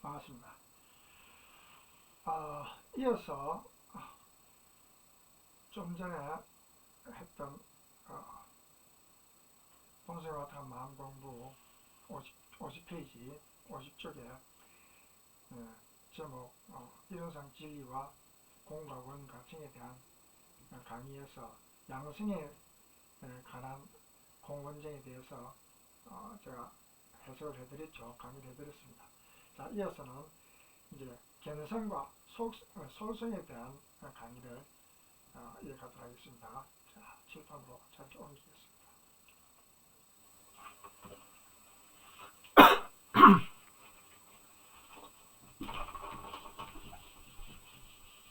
반갑습니다. 이어서 좀 전에 했던 본생활과 마음공부 50페이지 50쪽에 제목 이론상 진리와 공과 원과 정에 대한 강의에서 양성에 관한 공원정에 대해서 제가 해석을 해드렸죠. 강의를 해드렸습니다. 자, 이어서는 이제 견성과 솔성에 대한 강의를 이어가도록 하겠습니다. 자, 칠판으로 잘 옮기겠습니다.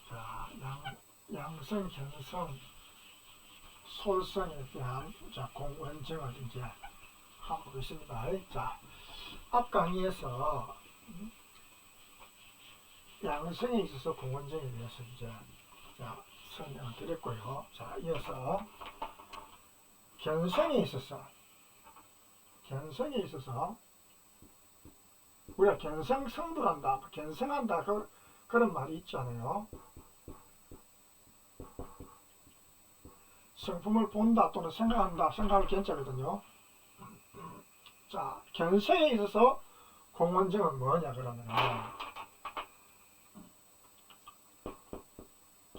자, 양성, 견성, 솔성에 대한 공원정을 이제 하고 있습니다. 자, 앞 강의에서 양성에 있어서 공원정에 대해서 이제 설명을 드렸고요. 자, 이어서 견성에 있어서 우리가 견성성불한다, 견성한다 그런 말이 있잖아요. 성품을 본다 또는 생각한다, 생각을 견자거든요. 자, 견성에 있어서 공원정은 뭐냐 그러면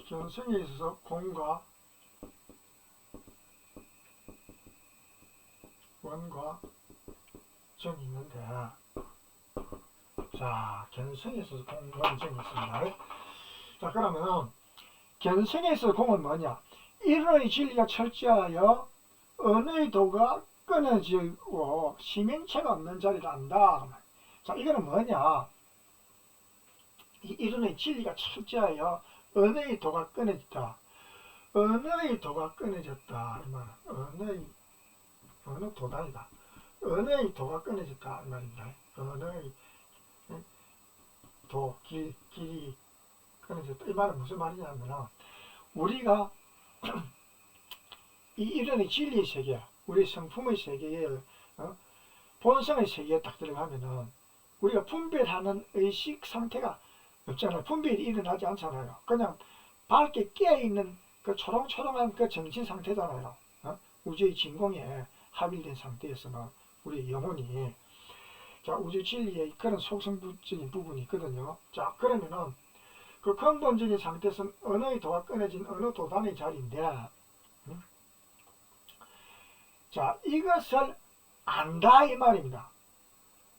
견성에 있어서 공과 원과 정이 있는데, 자, 견성에 있어서 공과 정이 있습니다. 자, 그러면 견성에 있어서 공은 뭐냐? 이론의 진리가 철저하여 언의 도가 끊어지고 심행체가 없는 자리를 안다. 자, 이거는 뭐냐? 이 이론의 진리가 철저하여 언의 도가 끊어졌다. 언의 도가 끊어졌다. 이 말은 어느 도단이다. 언의 도가 끊어졌다. 이 말입니다. 언의 도, 길이 끊어졌다. 이 말은 무슨 말이냐면 우리가 이 이론의 진리의 세계, 우리 성품의 세계에 본성의 세계에 딱 들어가면은 우리가 분별하는 의식 상태가 없잖아요. 분별이 일어나지 않잖아요. 그냥 밝게 깨어있는 그 초롱초롱한 그 정신 상태잖아요. 우주의 진공에 합일된 상태에서는 우리 영혼이 우주 진리의 그런 속성적인 부분이 있거든요. 자, 그러면은 그 근본적인 상태에서는 언어의 도가 끊어진 어느 도단의 자리인데, 자, 이것을 안다 이 말입니다.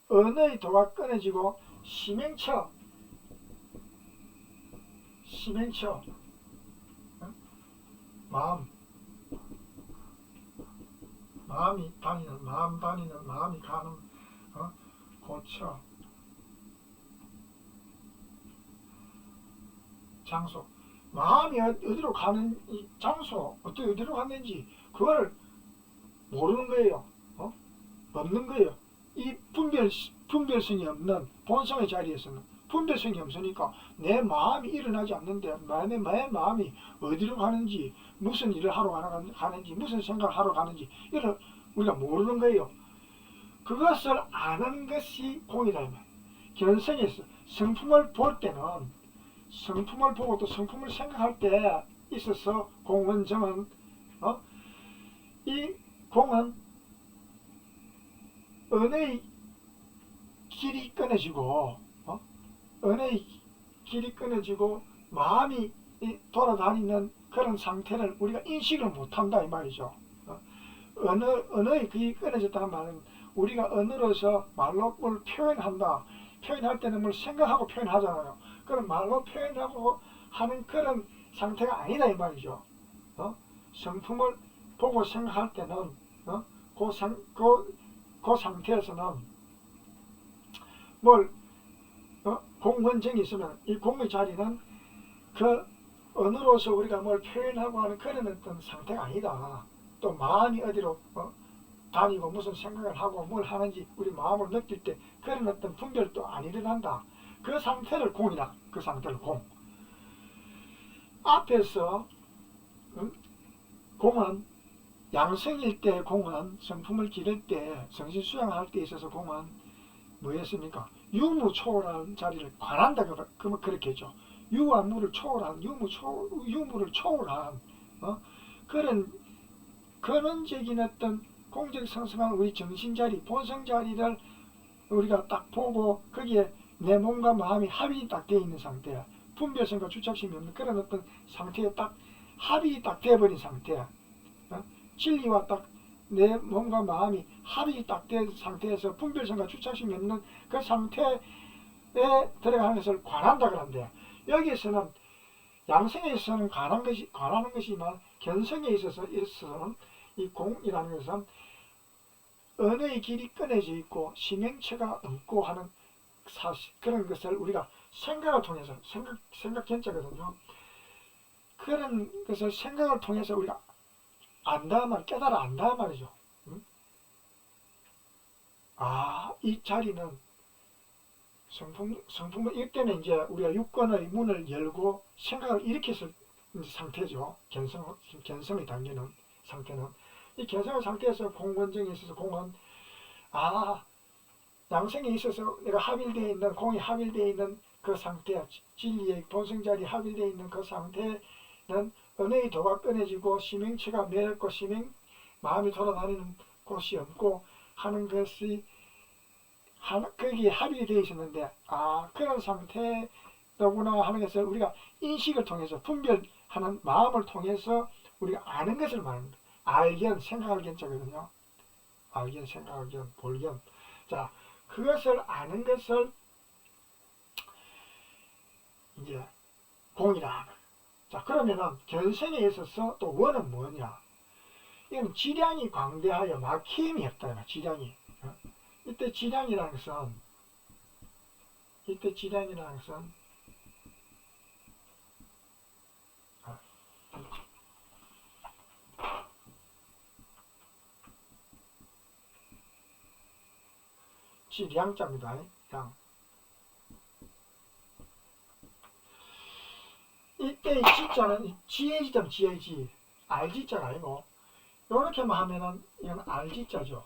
언어의 도가 끊어지고 심행처 마음이 다니는, 마음이 가는 고처 장소, 마음이 어디로 가는 이 장소, 어디로 갔는지 그걸 모르는 거예요. 없는 거예요. 이 분별성이 없는 본성의 자리에서는 분별성이 없으니까 내 마음이 일어나지 않는데 내 마음이 어디로 가는지, 무슨 일을 하러 가는지, 무슨 생각을 하러 가는지 이걸 우리가 모르는 거예요. 그것을 아는 것이 공이다. 견성에서 성품을 볼 때는 성품을 보고 또 성품을 생각할 때 있어서 공원정은 이 공은 언의 길이 끊어지고 언의 길이 끊어지고 마음이 돌아다니는 그런 상태를 우리가 인식을 못한다 이 말이죠. 언어의 길이 끊어졌다는 말은 우리가 언어로서 말로 뭘 표현할 때는 뭘 생각하고 표현하잖아요. 그런 말로 표현하고 하는 그런 상태가 아니다 이 말이죠. 성품을 보고 생각할 때는 그 상태에서는 뭘 공원정이 있으면 이 공의 자리는 그 언어로서 우리가 뭘 표현하고 하는 그런 어떤 상태가 아니다. 또 마음이 어디로 다니고 무슨 생각을 하고 뭘 하는지 우리 마음을 느낄 때 그런 어떤 분별도 안 일어난다. 그 상태를 공이라. 그 상태를 공. 앞에서 공은 양성일 때 공은 성품을 기를 때 정신 수양할 때 있어서 공은 뭐였습니까? 유무초월한 자리를 관한다 그러면 그렇겠죠. 유와 무를 초월한 유무를 초월한 그런 근원적인 어떤 공적성성한 우리 정신자리 본성자리를 우리가 딱 보고 거기에 내 몸과 마음이 합이 딱 되어 있는 상태야. 분별성과 주착심이 없는 그런 어떤 상태에 딱 합이 딱 되어버린 상태야. 진리와 딱 내 몸과 마음이 합이 딱 된 상태에서 분별성과 주착심이 없는 그 상태에 들어가는 것을 관한다 그런데, 여기에서는 양성에 있어서는 관하는 것이지만 견성에 있어서는 이 공이라는 것은 언어의 길이 끊어져 있고 심행체가 없고 하는 사실, 그런 것을 우리가 생각을 통해서 생각 견자거든요. 그런 것을 생각을 통해서 우리가 안다 말, 깨달아 안다 말이죠. 이 자리는 성품은 이때는 이제 우리가 육권의 문을 열고 생각을 일으켰을 상태죠. 견성의 단계는 상태는 이 견성의 상태에서 공권정에 있어서 공은 양성에 있어서 내가 합일되어 있는 공이 합일되어 있는 그 상태, 진리의 본성자리 합일되어 있는 그 상태는 언어의 도가 끊어지고 심행체가 매었고 마음이 돌아다니는 곳이 없고 하는 것이 거기에 합이 되어 있었는데 그런 상태로구나 하는 것을 우리가 인식을 통해서 분별하는 마음을 통해서 우리가 아는 것을 말합니다. 알견, 생각할 견자거든요. 알견, 생각할 견, 볼견. 자, 그것을 아는 것을 이제 공이라 하는. 자, 그러면은 견성에 있어서 또 원은 뭐냐? 이건 지량이 광대하여 막힘이 없다. 지량이. 이때 지량이라는 것은 지량자입니다. 양. 이때의 지자는 지혜지점 지혜지, 알지자가 아니고, 요렇게만 하면은 이건 알지자죠.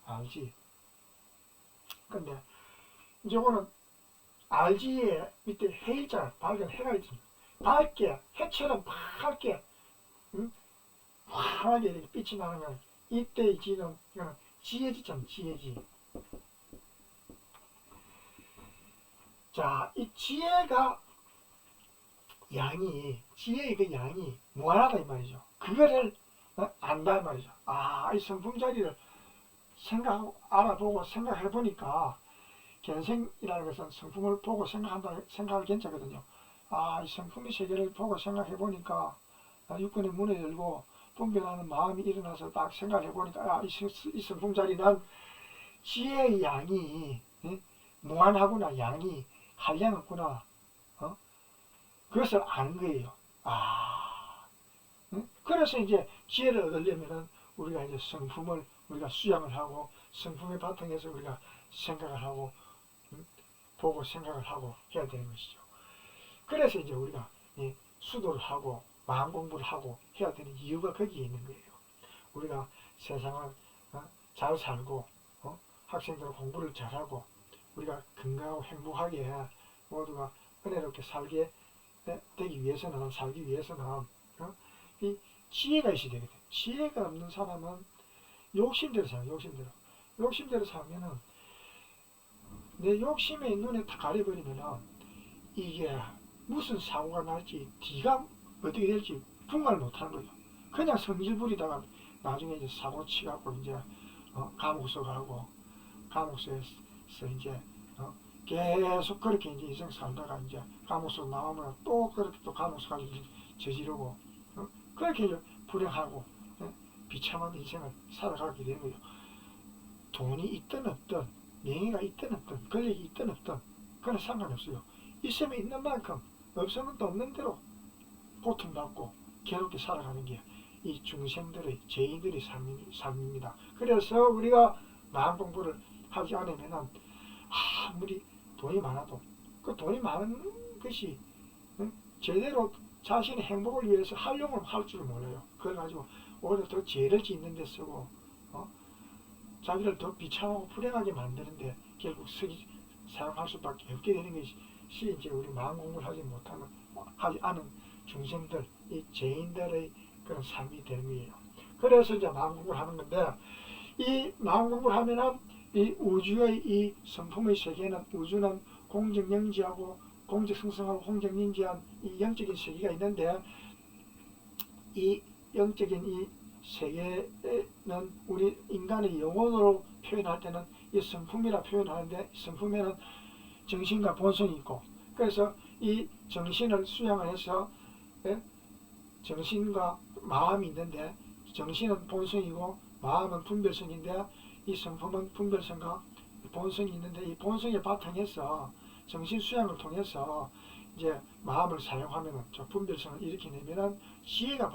알지. 근데 이제 이거는 알지에 밑에 해일자, 밝은 해가 있습니다. 밝게, 해처럼 밝게, 환하게 이렇게 빛이 나는 건 이때의 지는 이거는 지혜지점 지혜지. 자, 이 지혜의 그 양이 무한하다 이 말이죠. 그거를 안다 이 말이죠. 이 성품 자리를 알아보고 생각해보니까, 견생이라는 것은 성품을 보고 생각을 견자거든요. 이 성품의 세계를 보고 생각해보니까, 육군의 문을 열고 분별하는 마음이 일어나서 딱 생각해보니까, 이 성품 자리는 지혜의 양이 무한하구나, 양이 한량없구나, 그것을 아는 거예요. 그래서 이제 지혜를 얻으려면은 우리가 이제 성품을 우리가 수양을 하고, 성품의 바탕에서 우리가 생각을 하고, 보고 생각을 하고 해야 되는 것이죠. 그래서 이제 우리가 수도를 하고 마음 공부를 하고 해야 되는 이유가 거기에 있는 거예요. 우리가 세상을 잘 살고 학생들은 공부를 잘하고 우리가 건강하고 행복하게 모두가 은혜롭게 살게 되기 위해서는, 이 지혜가 있어야 되거든. 지혜가 없는 사람은 욕심대로 살아요. 욕심대로 살면은 내 욕심의 눈에 다 가려버리면은 이게 무슨 사고가 날지, 뒤가 어떻게 될지 분간을 못하는 거예요. 그냥 성질 부리다가 나중에 이제 사고 치갖고 이제 감옥서 가고, 감옥서에서 이제 계속 그렇게 이제 인생 살다가 이제 감옥서 나오면 또 그렇게 또 감옥서 가서 저지르고, 그렇게 이제 불행하고 비참한 인생을 살아가게 되는 거예요. 돈이 있든 없든, 명예가 있든 없든, 권력이 있든 없든 그건 상관이 없어요. 있으면 있는 만큼, 없으면 또 없는 대로 고통받고 괴롭게 살아가는 게 이 중생들의, 죄인들의 삶입니다. 그래서 우리가 마음 공부를 하지 않으면 아무리 돈이 많아도 그 돈이 많은 것이 제대로 자신의 행복을 위해서 활용을 할 줄 몰라요. 그래가지고 오히려 더 죄를 짓는 데 쓰고 자기를 더 비참하고 불행하게 만드는데 결국 사용할 수밖에 없게 되는 것이 이제 우리 마음 공부를 하지 않은 중생들, 이 죄인들의 그런 삶이 되는 거예요. 그래서 이제 마음 공부를 하는 건데, 이 마음 공부를 하면은 이 우주의 이 성품의 세계는, 우주는 공정영지하고 공정성성하고 공정인지한 이 영적인 세계가 있는데, 이 영적인 이 세계는 우리 인간의 영혼으로 표현할 때는 이 성품이라 표현하는데, 성품에는 정신과 본성이 있고, 그래서 이 정신을 수양을 해서 정신과 마음이 있는데, 정신은 본성이고 마음은 분별성인데, 이 성품은 분별성과 본성이 있는데, 이 본성의 바탕에서 정신 수양을 통해서 이제 마음을 사용하면은 저 분별성을 일으켜내면은 지혜가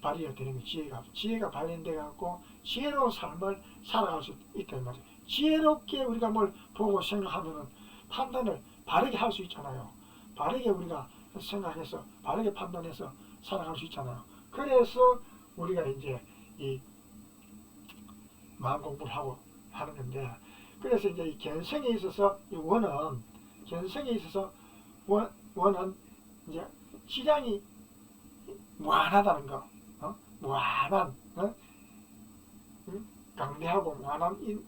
발휘가 되는 거예요. 지혜가 발현돼 갖고 지혜로운 삶을 살아갈 수 있단 말이에요. 지혜롭게 우리가 뭘 보고 생각하면은 판단을 바르게 할 수 있잖아요. 바르게 우리가 생각해서 바르게 판단해서 살아갈 수 있잖아요. 그래서 우리가 이제 이 마음 공부를 하고 하는 건데, 그래서 이제 이 견성에 있어서 이 원은, 견성에 있어서 원은 이제 시장이 무한하다는 거, 무한한, 강대하고 무한한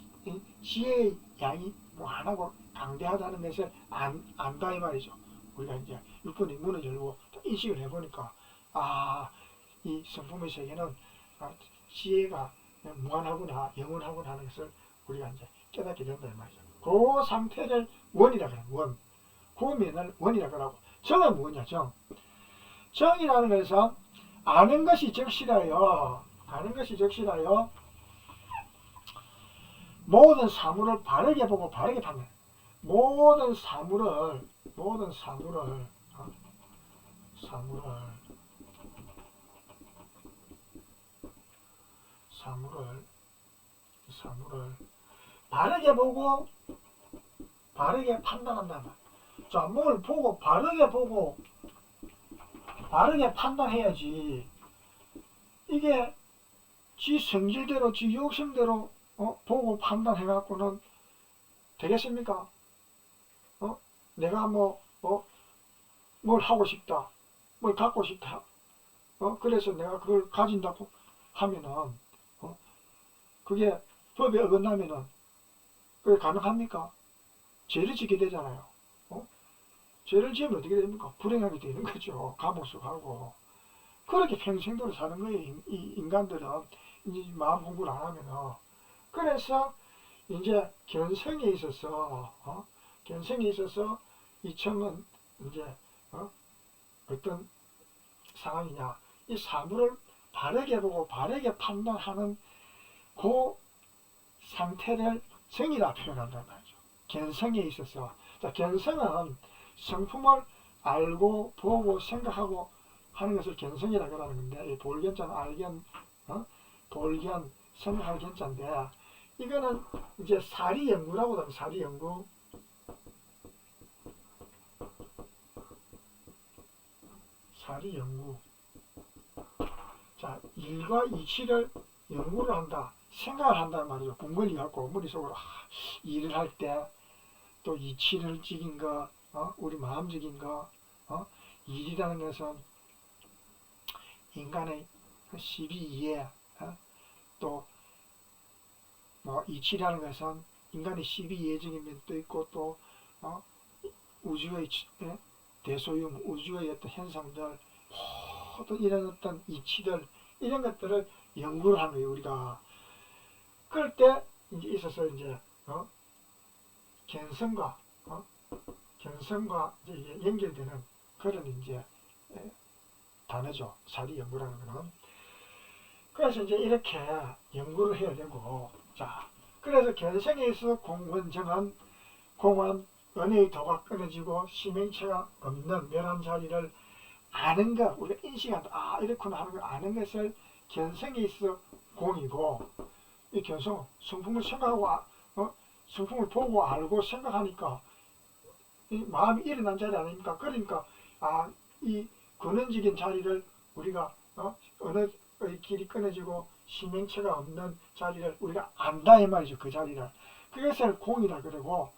지혜의 양이 무한하고 강대하다는 것을 안다 이 말이죠. 우리가 이제 육분의 문을 열고 인식을 해보니까, 이 성품의 세계는 지혜가 무한하구나, 영원하구나 하는 것을 우리가 이제 깨닫게 된다 이 말이죠. 그 상태를 원이라 그래요. 원. 그 면을 원이라 그러고, 정은 뭐냐, 정. 정이라는 것은 아는 것이 적시라요. 아는 것이 적시라요. 모든 사물을 바르게 보고 바르게 판단. 모든 사물을 바르게 보고 바르게 판단한다. 자, 뭘 보고 바르게 보고 바르게 판단해야지. 이게 지 성질대로 지 욕심대로 보고 판단해갖고는 되겠습니까? 내가 뭘 하고 싶다, 뭘 갖고 싶다, 그래서 내가 그걸 가진다고 하면은 그게 법에 어긋나면은 그게 가능합니까? 죄를 짓게 되잖아요. 죄를 지으면 어떻게 됩니까? 불행하게 되는 거죠. 감옥수 가고. 그렇게 평생도록 사는 거예요. 이 인간들은 이제 마음 공부를 안 하면은. 그래서 이제 견성에 있어서 이 청은 이제 어떤 상황이냐, 이 사물을 바르게 보고 바르게 판단하는 그 상태를 성이라 표현한단 말이죠. 견성에 있어서. 자, 견성은 성품을 알고 보고 생각하고 하는 것을 견성이라 그러는 건데, 이 볼견자는 알견, 볼견, 생각할 견자인데, 이거는 이제 사리연구라고 하면 사리연구. 자, 일과 이치를 연구를 한다, 생각을 한다는 말이죠. 궁궐이 갖고 머릿속으로 일을 할 때 또 이치를 찍인 거, 우리 마음적인 거, 일이라는 것은 인간의 12이해, 또 이치라는 것은 인간의 12이해적인 면도 있고, 또 우주의 대소유, 우주의 어떤 현상들, 모든 이런 어떤 이치들, 이런 것들을 연구를 하는 거예요, 우리가. 그럴 때 이제 있어서 이제 견성과 이제 연결되는 그런 이제 단어죠. 사리 연구라는 거는. 그래서 이제 이렇게 연구를 해야 되고, 자, 그래서 견성에 있어서 공원정은, 공원, 은혜의 도가 끊어지고 시명체가 없는 멸한 자리를 아는 것, 우리가 인식한다, 이렇구나 하는 걸 아는 것을 견성에 있어 공이고, 이 견성, 성품을 생각하고, 성품을 보고 알고 생각하니까 이 마음이 일어난 자리 아닙니까? 그러니까 이 근원적인 자리를 우리가 언어의 길이 끊어지고 시명체가 없는 자리를 우리가 안다 이 말이죠. 그 자리를. 그것을 공이라 그러고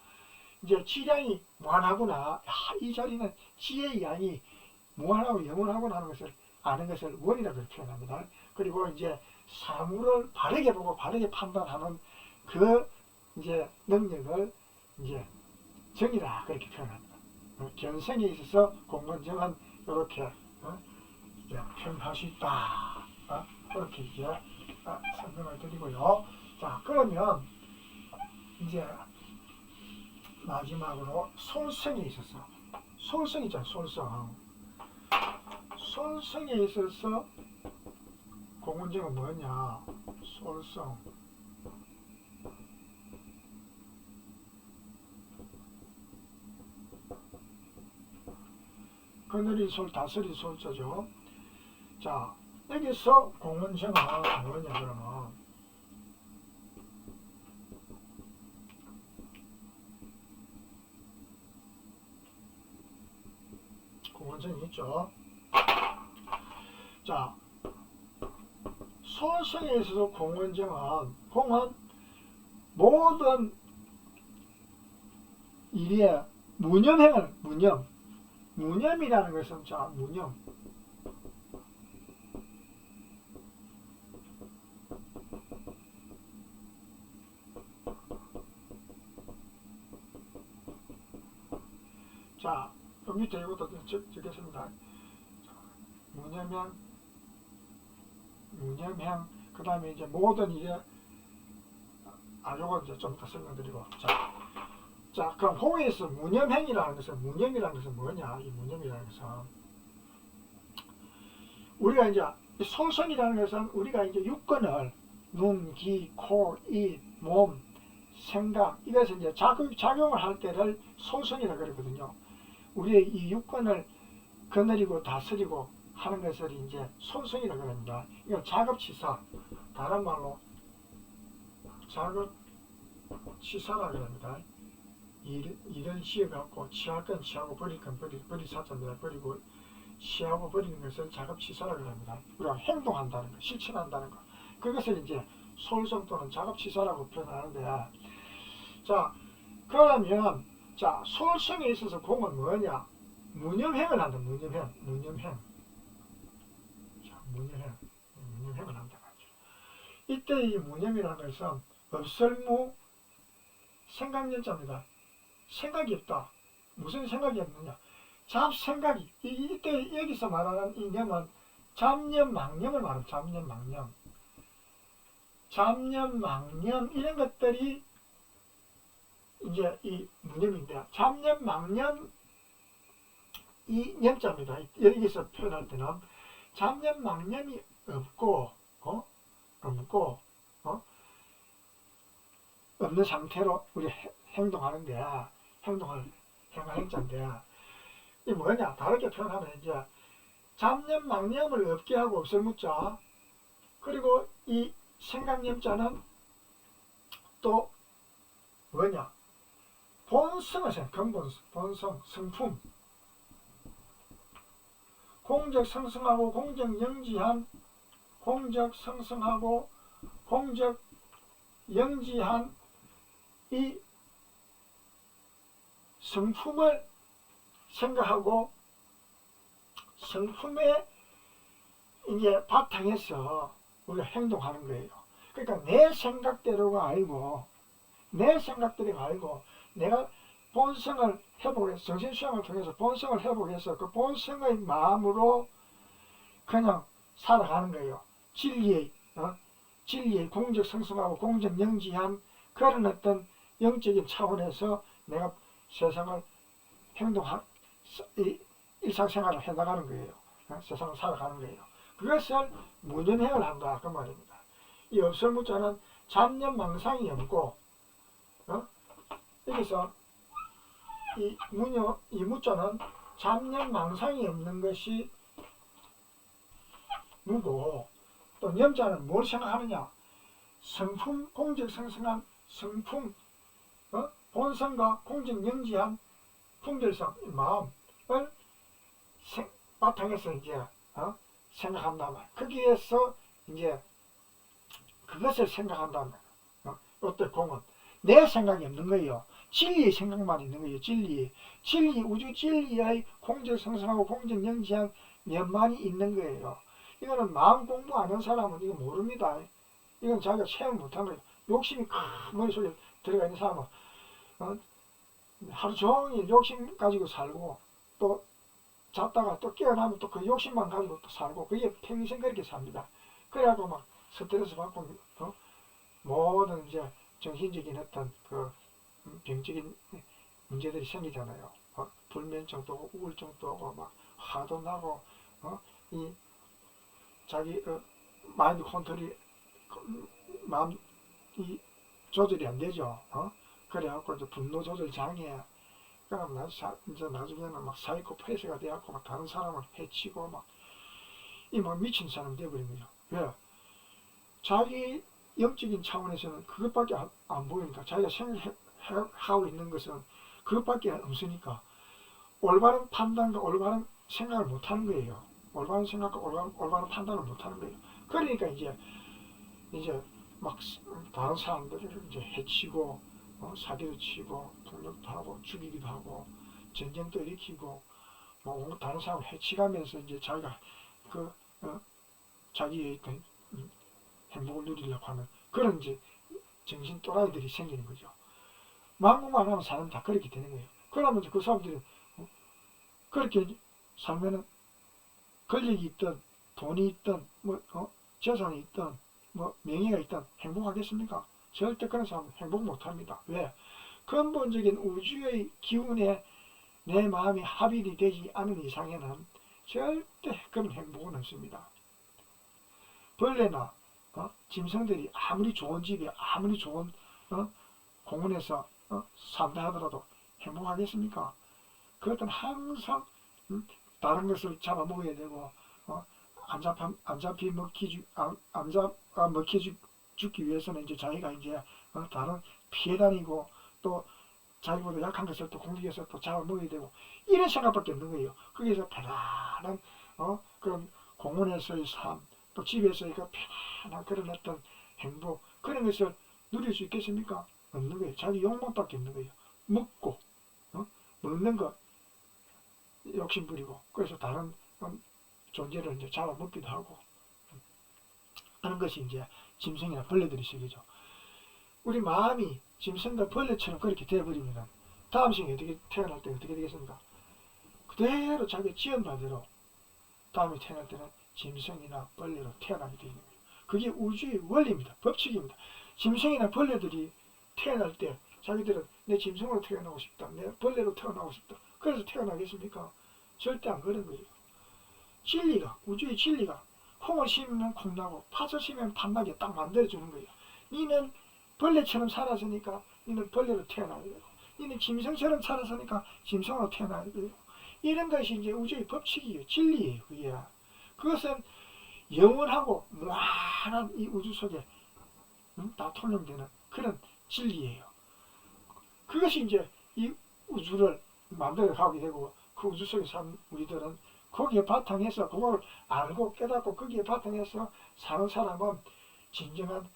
이제 지량이 무한하구나. 야, 이 자리는 지의 양이 무한하고 영원하구나 하는 것을 아는 것을 원이라 그렇게 표현합니다. 그리고 이제 사물을 바르게 보고 바르게 판단하는 그 이제 능력을 이제 정이라 그렇게 표현합니다. 견성에 있어서 공문정은 이렇게 이제 표현할 수 있다. 그렇게 이제 설명을 드리고요. 자, 그러면 이제 마지막으로 솔성에 있어서 솔성 있잖아요. 솔성에 있어서 공문정은 뭐냐? 솔성. 그늘이 솔, 다스리 솔자죠. 자, 여기서 공문정은 뭐냐 그러면 공문정이 있죠. 자, 솔성에 있어서 공문정은 공은 모든 일의 무념행을 무념이라는 것은 자 무념 자, 그 밑에 이것도 적겠습니다. 무념행, 그 다음에 이제 모든 일에 요거 이제 좀 더 설명드리고 자, 그럼 홍에서 무념이라는 것은 뭐냐? 이 무념이라는 것은 우리가 이제 솔성이라는 것은 우리가 이제 육근을 눈, 귀, 코, 입, 몸, 생각 이것을 이제 작용을 할 때를 솔성이라고 그러거든요. 우리의 이 육근을 거느리고 다스리고 하는 것을 이제 솔성이라고 합니다. 이건 작업치사, 다른 말로 작업치사라고 합니다. 일을 지어갖고 취할 건 취하고 버릴 건 버릴 사자입니다. 그리고 취하고 버리는 것을 작업치사라고 합니다. 우리가 행동한다는 거, 실천한다는 거. 그것을 이제 솔성 또는 작업치사라고 표현하는데, 자, 그러면, 자, 솔성에 있어서 공은 뭐냐? 무념행을 한다, 무념행. 자, 무념행을 한다. 이때 이 무념이라는 것은 없설무 생각연자입니다. 생각이 없다. 무슨 생각이 없느냐? 잡생각이. 이때 여기서 말하는 이 념은 잡념, 망념을 말합니다. 잡념, 망념 이런 것들이 이제 이 무념인데 잡념, 망념 이 념자입니다. 여기서 표현할 때는 잡념, 망념이 없고 없는 상태로 우리 행동하는데 행자인데 이 뭐냐? 다르게 표현하면 이제 잡념, 망념을 없게 하고 없을무자 그리고 이 생각념자는 또 뭐냐? 본성을 본성, 성품 공적성성하고 공적영지한 공적성성하고 공적영지한 이 성품을 생각하고 성품에 이제 바탕에서 우리가 행동하는 거예요. 그러니까 내 생각대로가 아니고 내가 본성을 회복해서 정신수양을 통해서 본성을 회복해서 그 본성의 마음으로 그냥 살아가는 거예요. 진리의 공적성성하고 공적영지한 그런 어떤 영적인 차원에서 내가 세상을 일상생활을 해나가는 거예요. 세상을 살아가는 거예요. 그것을 무념행을 한다 그 말입니다. 이 없설무자는 잡념 망상이 없고 여기서 이 무자는 잡념 망상이 없는 것이 무고 또 념자는 뭘 생각하느냐? 성품 공적성성한 성품 본성과 공적영지한 분별성 마음을 바탕에서 이제 생각한다 말. 거기에서 이제 그것을 생각한다면 어때 공은 내 생각이 없는 거예요. 진리의 생각만 있는 거예요. 진리 우주 진리의 공정성성하고 공정영지한 면만이 있는 거예요. 이거는 마음 공부 안 하는 사람은 이거 모릅니다. 이건 자기가 체험 못한 거예요. 욕심이 큰 머릿속에 들어가 있는 사람은 하루 종일 욕심 가지고 살고 또 잤다가 또 깨어나면 또 그 욕심만 가지고 또 살고 그게 평생 그렇게 삽니다. 그래갖고 막 스트레스 받고 모든 이제 정신적인 어떤 그 병적인 문제들이 생기잖아요. 불면증도 오고 우울증도 오고 막 화도 나고 이 자기 마인드 컨트롤이 마음 이 조절이 안 되죠. 그래갖고 이제 분노 조절 장애. 그럼 이제 나중에는 막 사이코패스가 돼갖고 막 다른 사람을 해치고 막 이 막 미친 사람 돼버린 거죠. 왜? 자기 영적인 차원에서는 그것밖에 안 보이니까 자기가 생각하고 있는 것은 그것밖에 없으니까 올바른 판단과 올바른 생각을 못하는 거예요. 올바른 생각과 올바른 판단을 못하는 거예요. 그러니까 이제 막 다른 사람들을 이제 해치고 사기도 치고 폭력도 하고 죽이기도 하고 전쟁도 일으키고 뭐 다른 사람을 해치가면서 이제 자기가 자기의 행복을 누리려고 하는 그런 이제 정신 또라이들이 생기는 거죠. 마음공부만 하면 사람 다 그렇게 되는 거예요. 그러면 그 사람들이 그렇게 살면은 권력이 있든 돈이 있든 재산이 있든 명예가 있든 행복하겠습니까? 절대 그런 사람은 행복 못합니다. 왜? 근본적인 우주의 기운에 내 마음이 합일이 되지 않은 이상에는 절대 그런 행복은 없습니다. 벌레나 짐승들이 아무리 좋은 집에 아무리 좋은 공원에서 산다 하더라도 행복하겠습니까? 그것은 항상 다른 것을 잡아먹어야 되고 먹히 죽기 위해서는 이제 자기가 이제 다른 피해 다니고 또 자기보다 약한 것을 또 공격해서 또 잡아먹어야 되고 이런 생각밖에 없는 거예요. 거기서 편안한 그런 공원에서의 삶, 또 집에서의 그 편안한 그런 어떤 행복 그런 것을 누릴 수 있겠습니까? 없는 거예요. 자기 욕망밖에 없는 거예요. 먹고 먹는 거 욕심 부리고 그래서 다른 존재를 이제 잡아먹기도 하고 하는 것이 이제 짐승이나 벌레들이 시기죠. 우리 마음이 짐승과 벌레처럼 그렇게 되어버리면 다음 생에 어떻게 태어날 때 어떻게 되겠습니까? 그대로 자기 지은 바대로 다음에 태어날 때는 짐승이나 벌레로 태어나게 되는 거예요. 그게 우주의 원리입니다. 법칙입니다. 짐승이나 벌레들이 태어날 때 자기들은 내 짐승으로 태어나고 싶다. 내 벌레로 태어나고 싶다. 그래서 태어나겠습니까? 절대 안 그런 거예요. 진리가 우주의 진리가 콩을 심으면 콩 나고 팥을 심으면 팥 나게 딱 만들어주는 거예요. 니는 벌레처럼 살았으니까 니는 벌레로 태어나야 되고 니는 짐승처럼 살았으니까 짐승으로 태어나야 되고 이런 것이 이제 우주의 법칙이에요. 진리예요. 그게. 그것은 영원하고 무한한 이 우주 속에 다 통용되는 그런 진리예요. 그것이 이제 이 우주를 만들어 가게 되고 그 우주 속에 사는 우리들은 거기에 바탕에서 그걸 알고 깨닫고 거기에 바탕에서 사는 사람은 진정한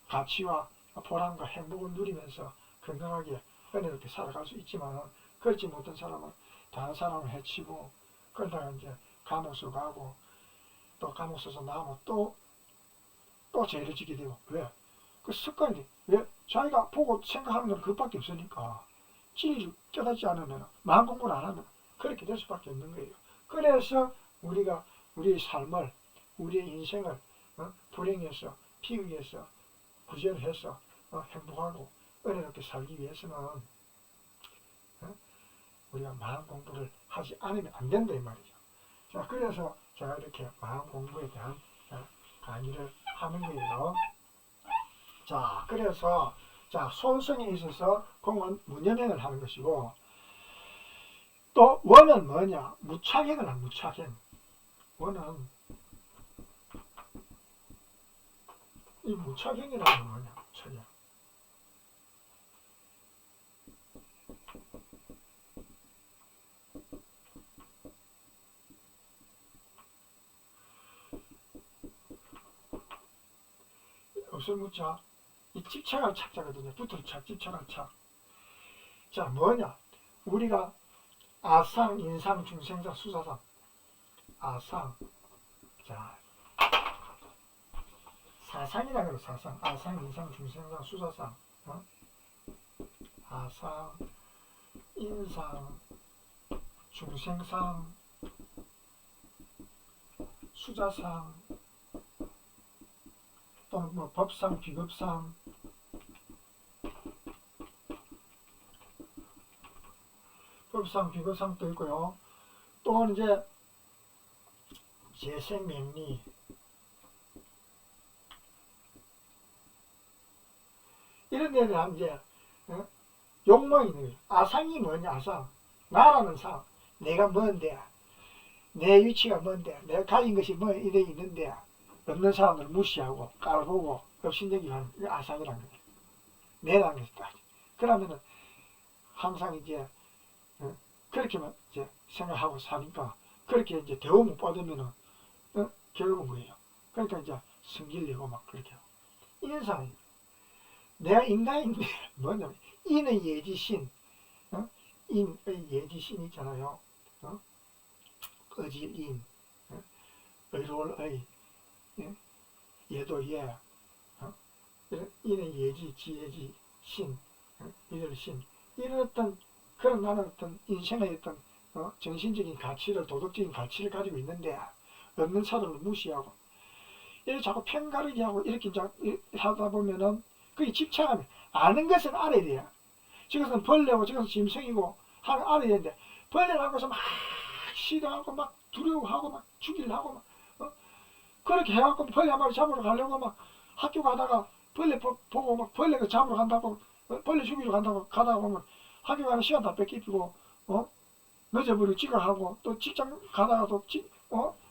가치와 보람과 행복을 누리면서 건강하게 은혜롭게 살아갈 수 있지만 그렇지 못한 사람은 다른 사람을 해치고 그러다가 이제 감옥서 가고 또 감옥서서 나오면 또 죄를 지게 되고 왜? 그 습관이 왜? 자기가 보고 생각하는 건 그것밖에 없으니까 진리를 깨닫지 않으면 마음 공부를 안 하면 그렇게 될 수밖에 없는 거예요. 그래서 우리가 우리의 삶을 우리의 인생을 불행해서 비극에서 구절해서 행복하고 은혜롭게 살기 위해서는 우리가 마음 공부를 하지 않으면 안 된다 이 말이죠. 자, 그래서 제가 이렇게 마음 공부에 대한 강의를 하는 거예요. 자, 그래서 손성에 있어서 공은 문연행을 하는 것이고 또 원은 뭐냐? 무착행을 하는 무착행. 원은 이 무착행이라는 건 뭐냐? 무착행. 무엇을 묻자? 이 집착할 착자거든요. 붙을 착, 집착할 착. 자, 뭐냐? 우리가 아상, 인상, 중생상, 수사상. 아상. 자, 사상이라 그래, 사상. 아상, 인상, 중생상, 수사상. 어? 아상, 인상, 중생상, 수자상, 또는 뭐 법상, 비법상, 법상, 비법상도 있고요. 또 이제 재생명리, 이런 데에 대한 이제 욕망이 있는 거예요. 아상이 뭐냐? 아상, 나라는 상, 내가 뭔데, 내 위치가 뭔데, 내가 가진 것이 뭐 이래 있는데 없는 사람을 무시하고 깔보고 업신여기고 하는 게 아상이라는 거예요. 내라는 것이다. 그러면은 항상 이제 그렇게만 이제 생각하고 사니까 그렇게 이제 대우 못 받으면은 결국은 뭐예요? 그러니까 이제 성질내고 막 그렇게 하고. 인상, 내가 인간인데 뭐냐면 인의 예지신, 인의 예지신 있잖아요. 의질인, 의로울의, 예도예, 인의 예지, 지혜지, 신, 이들 신, 이런 어떤 그런 나는 어떤 인생의 어떤 정신적인 가치를, 도덕적인 가치를 가지고 있는데 없는 사람을 무시하고 이렇게 자꾸 편가르기 하고 이렇게 이제 하다 보면은 그게 집착하면 아는 것은 알아야 돼요. 저것은 벌레고 저것은 짐승이고 하는 알아야 되는데 벌레를 하고서 막 싫어하고 막 두려워하고 막 죽이려고 막 그렇게 해갖고 벌레 한 마리 잡으러 가려고 막 학교 가다가 벌레 보고 막 벌레 잡으러 간다고 벌레 죽이러 간다고 가다가 보면 학교 가는 시간 다 뺏기고 늦어버리고 지각하고 또 직장 가다가 또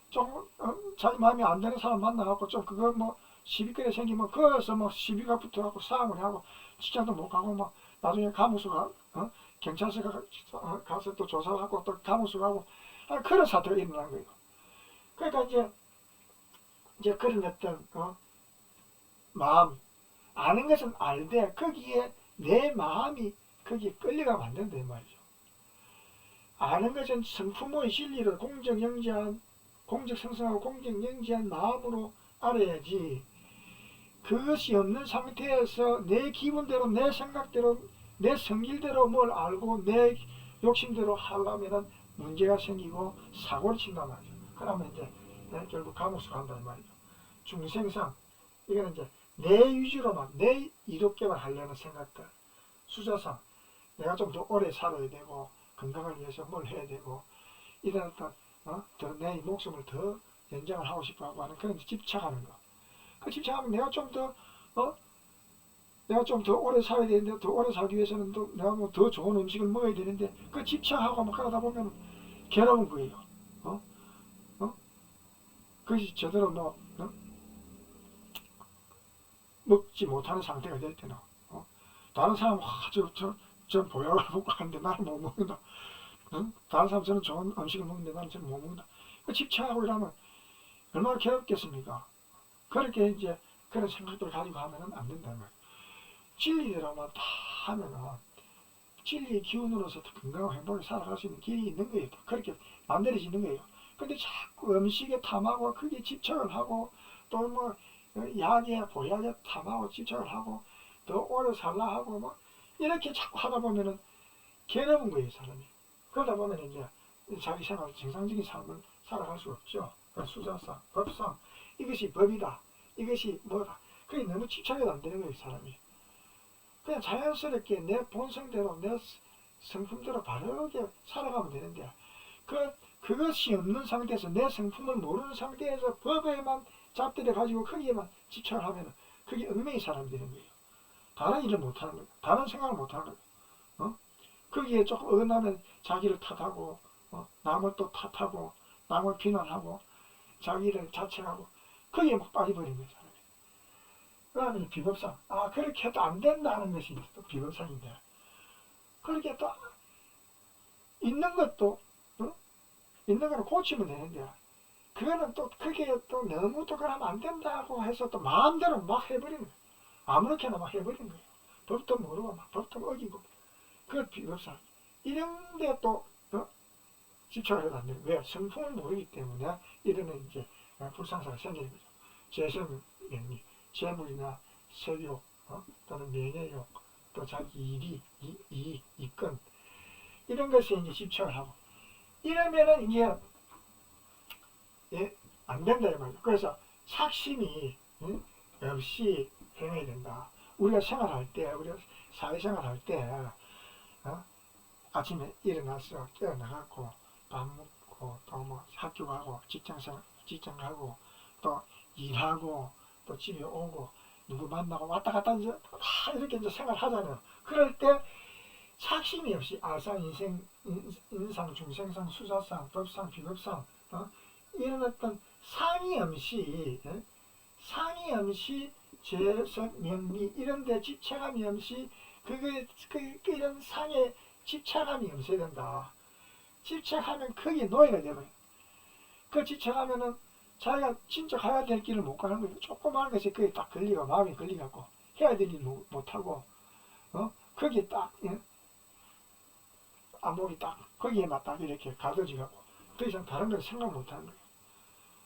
좀 자기 마음에 안 드는 사람 만나갖고 좀 그거 뭐 시비거리 생기면 거기서 뭐 시비가 붙어갖고 싸움을 하고 직장도 못 가고 막 나중에 가무소 경찰서 가서 또 조사를 하고 또 가무소 가고 그런 사태가 일어난 거예요. 그러니까 이제 그런 어떤 마음 아는 것은 알되 거기에 내 마음이 거기에 끌려가면 안 된다 이 말이죠. 아는 것은 성품의 진리를 공적성성하고 공적영지한 마음으로 알아야지 그것이 없는 상태에서 내 기분대로 내 생각대로 내 성질대로 뭘 알고 내 욕심대로 하려면 문제가 생기고 사고를 친단 말이죠. 그러면 이제 결국 감옥수 간단 말이죠. 중생상 이거는 이제 내 위주로만 내 이롭게만 하려는 생각들. 수자상 내가 좀 더 오래 살아야 되고 건강을 위해서 뭘 해야 되고 이런 어떤 더 내 목숨을 더 연장을 하고 싶어하고 하는 그런 집착하는 거. 그 집착하면 내가 좀 더 오래 살아야 되는데 더 오래 살기 위해서는 또 내가 뭐 더 좋은 음식을 먹어야 되는데 그 집착하고 막 그러다 보면 괴로운 거예요. 그것이 제대로 먹지 못하는 상태가 될 때는 다른 사람은 저 보약을 먹고 하는데 나는 못 먹는다. 다른 사람 저는 좋은 음식을 먹는데 나는 저는 못 먹는다. 집착하고 이러면 얼마나 괴롭겠습니까? 그렇게 이제 그런 생각들을 가지고 하면은 안 된다는 거예요. 진리대로만 다 하면은 진리의 기운으로서 건강하고 행복하게 살아갈 수 있는 길이 있는 거예요. 그렇게 만들어지는 거예요. 근데 자꾸 음식에 탐하고 크게 집착을 하고 또 뭐 약에 보약에 탐하고 집착을 하고 더 오래 살라 하고 뭐 이렇게 자꾸 하다 보면은 괴로운 거예요, 사람이. 그러다 보면 이제 자기 생활 정상적인 삶을 살아갈 수 없죠. 수자상, 법상 이것이 법이다. 이것이 뭐다. 그게 너무 집착이 안 되는 거예요, 사람이. 그냥 자연스럽게 내 본성대로 내 성품대로 바르게 살아가면 되는데 그것이 없는 상태에서 내 성품을 모르는 상태에서 법에만 잡들여 가지고 거기에만 집착을 하면 그게 얽매이 사람이 되는 거예요. 다른 일을 못하는 거예요. 다른 생각을 못하는 거예요. 거기에 조금 어긋나면 자기를 탓하고 남을 또 탓하고 남을 비난하고 자기를 자책하고 거기에 막 빠져버리는 거예요. 사람이. 그러면 비법상 그렇게 해도 안 된다는 것이 또 비법상인데 그렇게 또 있는 것도 있는 거는 고치면 되는데 그거는 또 그게 또 너무 또 그러면 안 된다고 해서 또 마음대로 막 해버리는 거예요. 아무렇게나 막 해버린 거예요. 법도 모르고 막 법도 어기고. 그 비법상 이런데 또 집착을 해도 안 되는 거예요. 왜? 성품을 모르기 때문에 이러는 이제 불상사가 생기는 거죠. 재성명리, 재물이나 색욕, 또는 명예욕, 또 자기 일이, 이권 이런 것에 이제 집착을 하고 이러면은 이게 안 된다 이 말이죠. 그래서 착심이 없이 행해야 된다. 우리가 생활할 때, 우리가 사회생활할 때 아침에 일어나서 깨어나갖고 밥 먹고 또 뭐 학교 가고 직장 가고 또 일하고 또 집에 오고 누구 만나고 왔다 갔다 이제 다 이렇게 이제 생활하잖아요. 그럴 때 착심이 없이 아상, 인상, 중생상, 수사상, 법상, 비법상 이런 어떤 상이 없이 재성, 명리 이런 데 집착함이 없이 이런 상에 집착함이 없어야 된다. 집착하면 거기에 노예가 되어요. 그 집착하면은 자기가 진짜 가야 될 길을 못 가는 거예요. 조그마한 것에 거기에 딱 걸리고 마음이 걸리갖고 해야 될 일 못하고 거기에 딱 안목이 딱 거기에만 딱 이렇게 가둬지갖고 더 이상 다른 걸 생각 못하는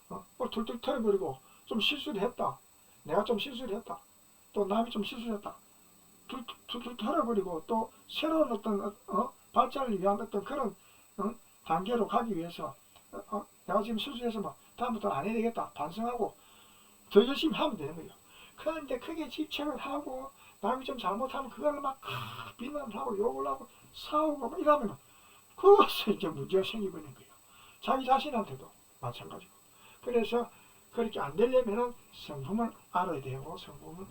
거예요. 툴툴 털어버리고 좀 실수를 했다. 내가 좀 실수를 했다. 또 남이 좀 실수를 했다. 툴툴 털어버리고 또 새로운 어떤 발전을 위한 어떤 그런 단계로 가기 위해서 내가 지금 실수해서 뭐 다음부터는 안 해야 되겠다 반성하고 더 열심히 하면 되는 거예요. 그런데 크게 집착을 하고 남이 좀 잘못하면 그걸 막 비난을 하고 욕을 하고 싸우고 막 이러면 그것에 이제 문제가 생기버리는 거예요. 자기 자신한테도 마찬가지고. 그래서 그렇게 안 되려면은 성품을 알아야 되고 성품을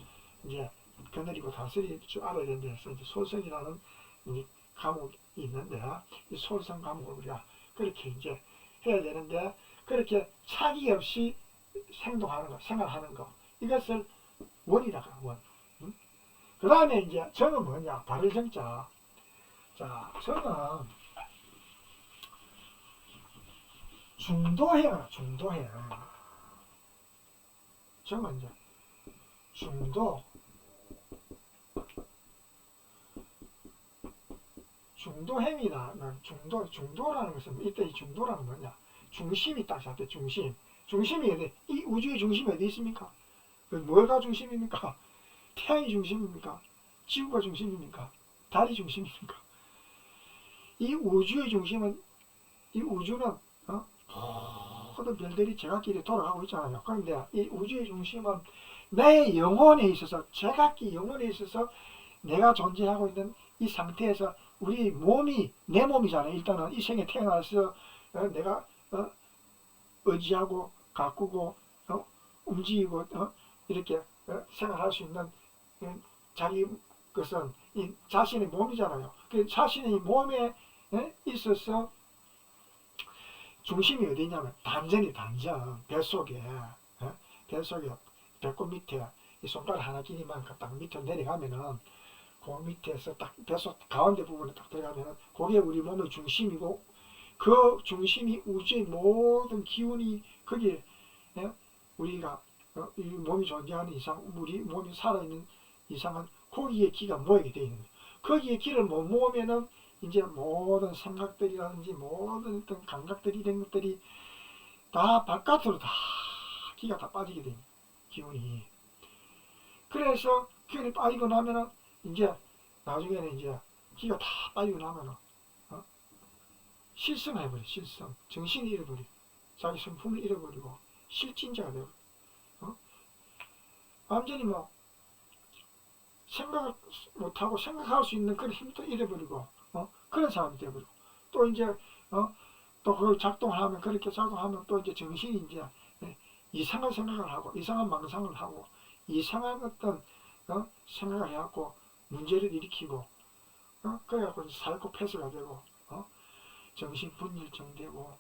이제 거느리고 다스릴 줄 알아야 되는 데서 이제 솔성이라는 이 과목이 있는데 이 솔성 과목을 우리가 그렇게 이제 해야 되는데 그렇게 차기 없이 행동하는 거, 생활하는 거 이것을 원이라고 해요. 원. 그 다음에 이제 정은 뭐냐? 바를 정자. 자, 정은 중도해요. 중도해. 정은 이제 중도행위다. 중도라는 것은 이때 이 중도라는 뭐냐? 중심이 딱 잡혀. 중심이 어디? 이 우주의 중심이 어디 있습니까? 뭐가 중심입니까? 태양이 중심입니까? 지구가 중심입니까? 달이 중심입니까? 이 우주의 중심은 이 우주는 모든 별들이 제각기 돌아가고 있잖아요. 그런데 이 우주의 중심은 내 영혼에 있어서 제각기 영혼에 있어서 내가 존재하고 있는 이 상태에서 우리 몸이 내 몸이잖아요. 일단은 이 생에 태어나서 내가 의지하고 가꾸고 움직이고 이렇게 생활할 수 있는 자기 것은 이 자신의 몸이잖아요. 그 자신의 몸에 있어서 중심이 어디냐면 단전이 단전 뱃속에 배꼽 밑에 이 손가락 하나 길이만 딱 밑으로 내려가면은 그 밑에서 딱 뱃속 가운데 부분에 딱 들어가면은 그게 우리 몸의 중심이고 그 중심이 우주의 모든 기운이 거기에 우리가 이 몸이 존재하는 이상 우리 몸이 살아있는 이상은 거기에 기가 모이게 되어 있는 거예요. 거기에 기를 못 모으면은 이제 모든 생각들이라든지 모든 어떤 감각들이 이런 것들이 다 바깥으로 다 기가 다 빠지게 됩니다. 기운이. 그래서 기운이 빠지고 나면은 이제 나중에는 이제 기가 다 빠지고 나면은 실성해버려. 실성. 정신이 잃어버려. 자기 성품을 잃어버리고 실진자가 되고 완전히 뭐 생각을 못하고 생각할 수 있는 그런 힘도 잃어버리고 그런 사람이 되어버리고 또 이제 또 그걸 작동을 하면 그렇게 작동하면 또 이제 정신이 이제 이상한 생각을 하고 이상한 망상을 하고 이상한 어떤 생각을 해갖고 문제를 일으키고 그래갖고 사이코패스가 되고 정신분열증 되고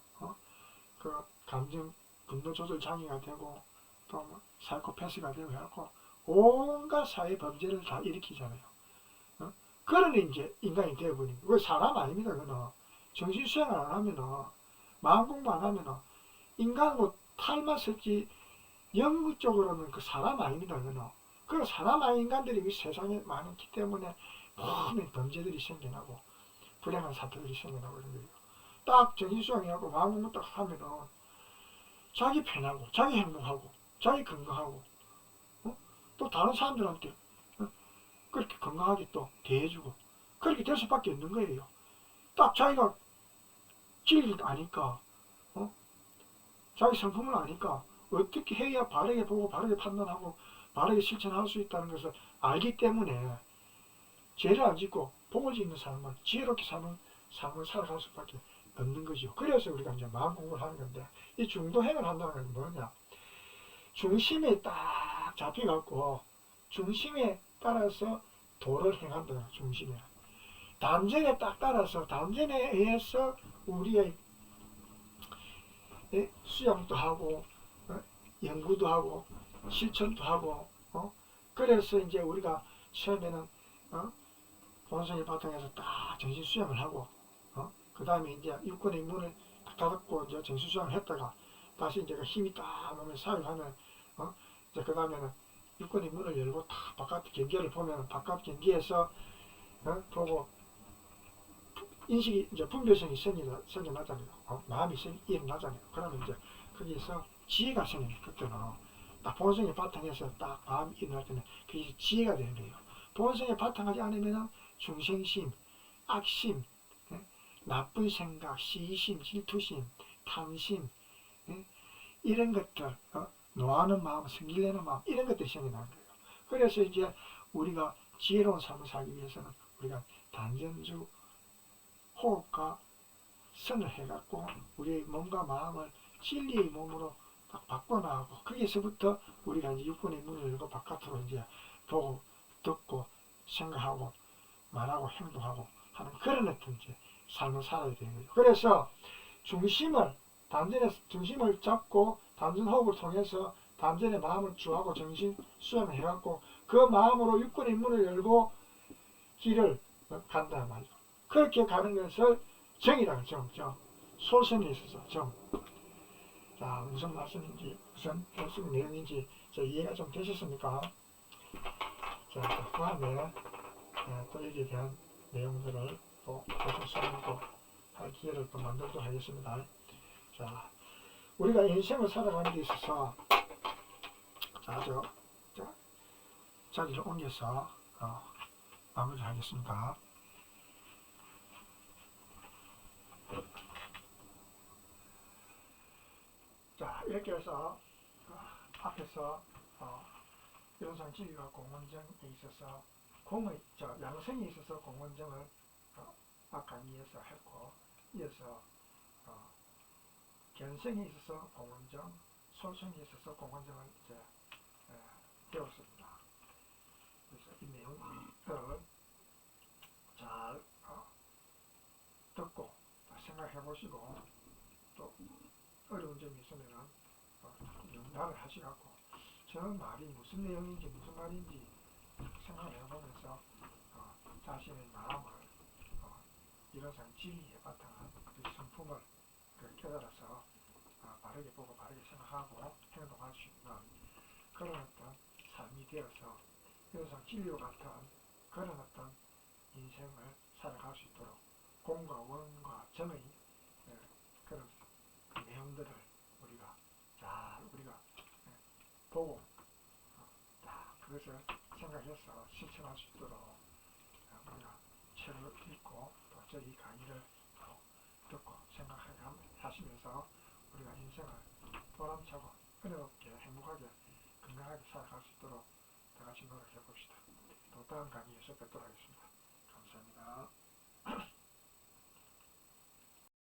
그 감정 분노 조절 장애가 되고 또 뭐 사이코패스가 되고 해갖고 온갖 사회 범죄를 다 일으키잖아요. 그러니 이제 인간이 되어버린 거예요. 사람 아닙니다. 그는 정신 수행을 안 하면은 마음 공부 안 하면은 인간 뭐 탈만 썼지 영구적으로는 그 사람 아닙니다. 그는 그리고 사람한 인간들이 이 세상에 많기 때문에 모든 범죄들이 생겨나고 불행한 사태들이 생겨나고 이런 거예요. 딱 정신수양해갖고 마음 공부 딱 하면은 자기 편하고 자기 행복하고 자기 건강하고 또 다른 사람들한테 그렇게 건강하게 또 대해주고 그렇게 될 수밖에 없는 거예요. 딱 자기가 진리를 아니까 자기 성품을 아니까 어떻게 해야 바르게 보고 바르게 판단하고 바르게 실천할 수 있다는 것을 알기 때문에 죄를 안 짓고 복을 짓는 삶을 지혜롭게 사는 삶을 살아갈 수밖에 없는 거죠. 그래서 우리가 이제 마음 공부를 하는 건데 이 중도행을 한다는 건 뭐냐? 중심에 딱 잡혀갖고 중심에 따라서 도를 행한다. 중심에 단전에 딱 따라서 단전에 의해서 우리의 수양도 하고 연구도 하고 실천도 하고 그래서 이제 우리가 처음에는 본성의 바탕에서 딱 정신 수양을 하고 그 다음에 이제 육군의 문을 닫았고 이제 정신 수양을 했다가 다시 이제 힘이 딱 몸에 사용하면 이제 그 다음에는 육군의 문을 열고 딱 바깥 경계를 보면 바깥 경계에서 보고 인식이 이제 분별성이 생겨나잖아요. 마음이 일어나잖아요. 그러면 이제 거기서 지혜가 생겨요. 그때는 딱 본성의 바탕에서 딱 마음이 일어날 때는 그게 지혜가 되는 거예요. 본성에 바탕하지 않으면 중생심, 악심, 나쁜 생각, 시심, 질투심, 탐심 이런 것들 노하는 마음, 승질내는 마음 이런 것들이 생겨나는 거예요. 그래서 이제 우리가 지혜로운 삶을 살기 위해서는 우리가 단전주 호흡과 선을 해갖고 우리의 몸과 마음을 진리의 몸으로 딱 바꿔나가고 거기서부터 우리가 이제 육군의 문을 열고 바깥으로 이제 보고 듣고 생각하고 말하고 행동하고 하는 그런 어떤 이제 삶을 살아야 되는 거죠. 그래서 단전에 중심을 잡고 단전 호흡을 통해서 단전의 마음을 주하고 정신 수양을 해갖고 그 마음으로 육군의 문을 열고 길을 간단 말이죠. 그렇게 가는 것을 정이라고 정. 솔선에 있어서 정. 자, 무슨 말씀인지, 무슨 말씀 내용인지 이해가 좀 되셨습니까? 자, 그 다음에 또 여기에 대한 내용들을 또 계속 설명도 할 기회를 또 만들도록 하겠습니다. 자, 우리가 인생을 살아가는 데 있어서 자리를 옮겨서 마무리를 하겠습니다. 자, 이렇게 해서 앞에서 연상지위와 공원정에 있어서 양성에 있어서 공원정을 앞 강의에서 했고 이어서 견성에 있어서 공원정, 솔성에 있어서 공원정을 이제 배웠습니다. 그래서 이 내용들을 잘 듣고 생각해 보시고 또 어려운 점이 있으면 연락을 하시갖고 저 말이 무슨 내용인지 무슨 말인지 생각을 해보면서 자신의 마음을 이런상 진리에 바탕한 그 성품을 깨달아서 바르게 보고 바르게 생각하고 행동할 수 있는 그런 어떤 삶이 되어서 이런상 진리와 같은 그런 어떤 인생을 살아갈 수 있도록 공과 원과 정의 그런 그 내용들을 우리가 보고 그것을 생각해서 실천할 수 있도록 우리가 책을 읽고 또 저희 강의를 듣고 생각하게 하시면서 우리가 인생을 보람차고 은혜롭게 행복하게 건강하게 살아갈 수 있도록 다 같이 노력해 봅시다. 또 다음 강의에서 뵙도록 하겠습니다.